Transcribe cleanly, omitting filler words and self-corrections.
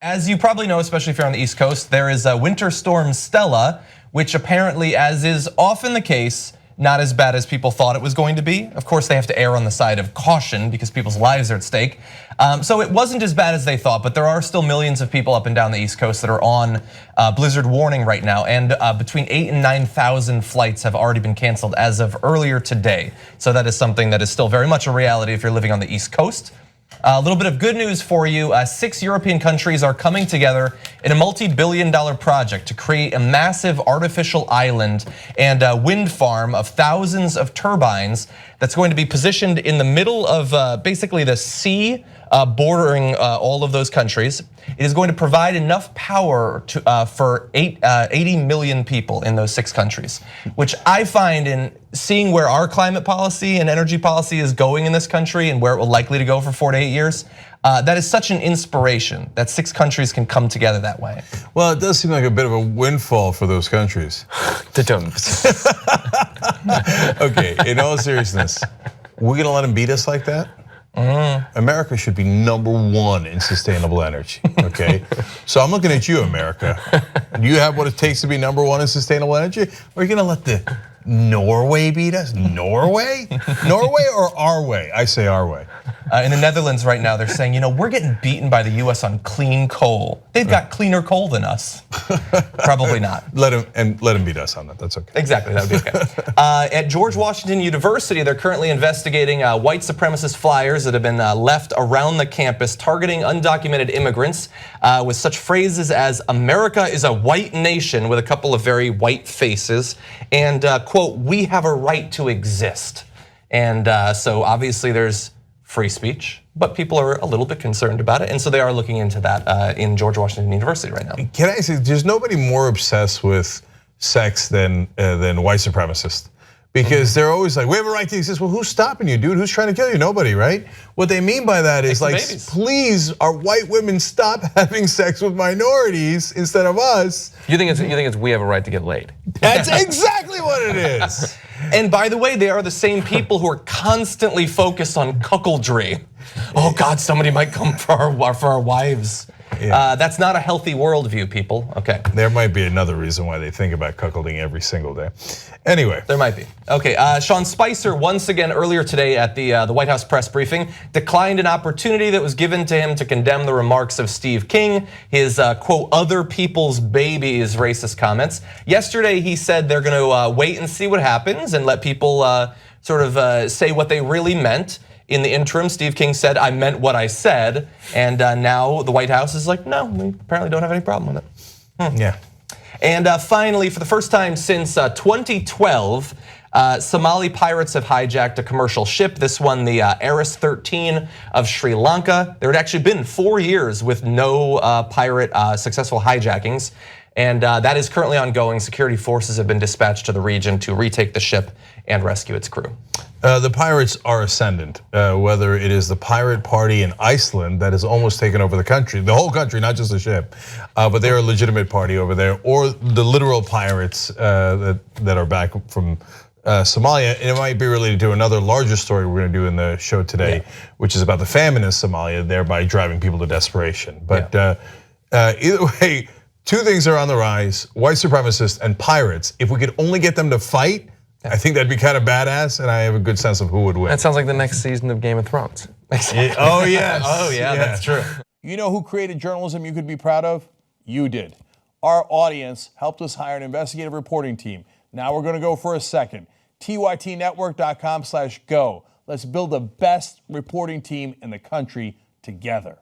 As you probably know, especially if you're on the East Coast, there is a winter storm Stella, which apparently, as is often the case, not as bad as people thought it was going to be. Of course, they have to err on the side of caution because people's lives are at stake. So it wasn't as bad as they thought, but there are still millions of people up and down the East Coast that are on blizzard warning right now. And between 8,000 and 9,000 flights have already been canceled as of earlier today. So that is something that is still very much a reality if you're living on the East Coast. A little bit of good news for you. 6 European countries are coming together in a multi-billion-dollar project to create a massive artificial island and a wind farm of thousands of turbines that's going to be positioned in the middle of basically the sea bordering all of those countries. It is going to provide enough power for 80 million people in those 6 countries, which I find, in seeing where our climate policy and energy policy is going in this country and where it will likely to go for 4 to 8 years, that is such an inspiration that 6 countries can come together that way. Well, it does seem like a bit of a windfall for those countries. Okay, in all seriousness, we're gonna let them beat us like that? America should be #1 in sustainable energy, okay? So I'm looking at you, America. Do you have what it takes to be #1 in sustainable energy? Or are you gonna let the Norway beat us? Norway? Norway or our way? I say our way. In the Netherlands right now, they're saying, we're getting beaten by the US on clean coal. They've got cleaner coal than us. Probably not. Let them beat us on that, that's okay. Exactly, that would be okay. At George Washington University, they're currently investigating white supremacist flyers that have been left around the campus targeting undocumented immigrants with such phrases as "America is a white nation" with a couple of very white faces, and quote, "We have a right to exist." And so obviously there's free speech, but people are a little bit concerned about it, and so they are looking into that in George Washington University right now. Can I say, there's nobody more obsessed with sex than white supremacists. Because they're always like, we have a right to exist. Well, who's stopping you, dude? Who's trying to kill you? Nobody, right? What they mean by that is like, please, our white women stop having sex with minorities instead of us. You think it's we have a right to get laid? That's exactly what it is. And by the way, they are the same people who are constantly focused on cuckoldry. Oh God, somebody might come for our wives. Yeah. That's not a healthy worldview, people. Okay. There might be another reason why they think about cuckolding every single day. Anyway. There might be. Okay, Sean Spicer once again earlier today at the White House press briefing declined an opportunity that was given to him to condemn the remarks of Steve King, his quote, "other people's babies" racist comments. Yesterday he said they're gonna wait and see what happens and let people sort of say what they really meant. In the interim, Steve King said, "I meant what I said," and now the White House is like, no, we apparently don't have any problem with it. Yeah. And finally, for the first time since 2012, Somali pirates have hijacked a commercial ship. This one, the Aris 13 of Sri Lanka. There had actually been 4 years with no pirate successful hijackings. And that is currently ongoing. Security forces have been dispatched to the region to retake the ship and rescue its crew. The pirates are ascendant, whether it is the pirate party in Iceland that has almost taken over the country, the whole country, not just the ship, but they're a legitimate party over there, or the literal pirates that are back from Somalia. And it might be related to another larger story we're gonna do in the show today, which is about the famine in Somalia, thereby driving people to desperation. But either way, 2 things are on the rise: white supremacists and pirates. If we could only get them to fight, I think that'd be kind of badass, and I have a good sense of who would win. That sounds like the next season of Game of Thrones. Oh yes. Oh yeah, that's true. You know who created journalism you could be proud of? You did. Our audience helped us hire an investigative reporting team. Now we're gonna go for a second. tytnetwork.com/go. Let's build the best reporting team in the country together.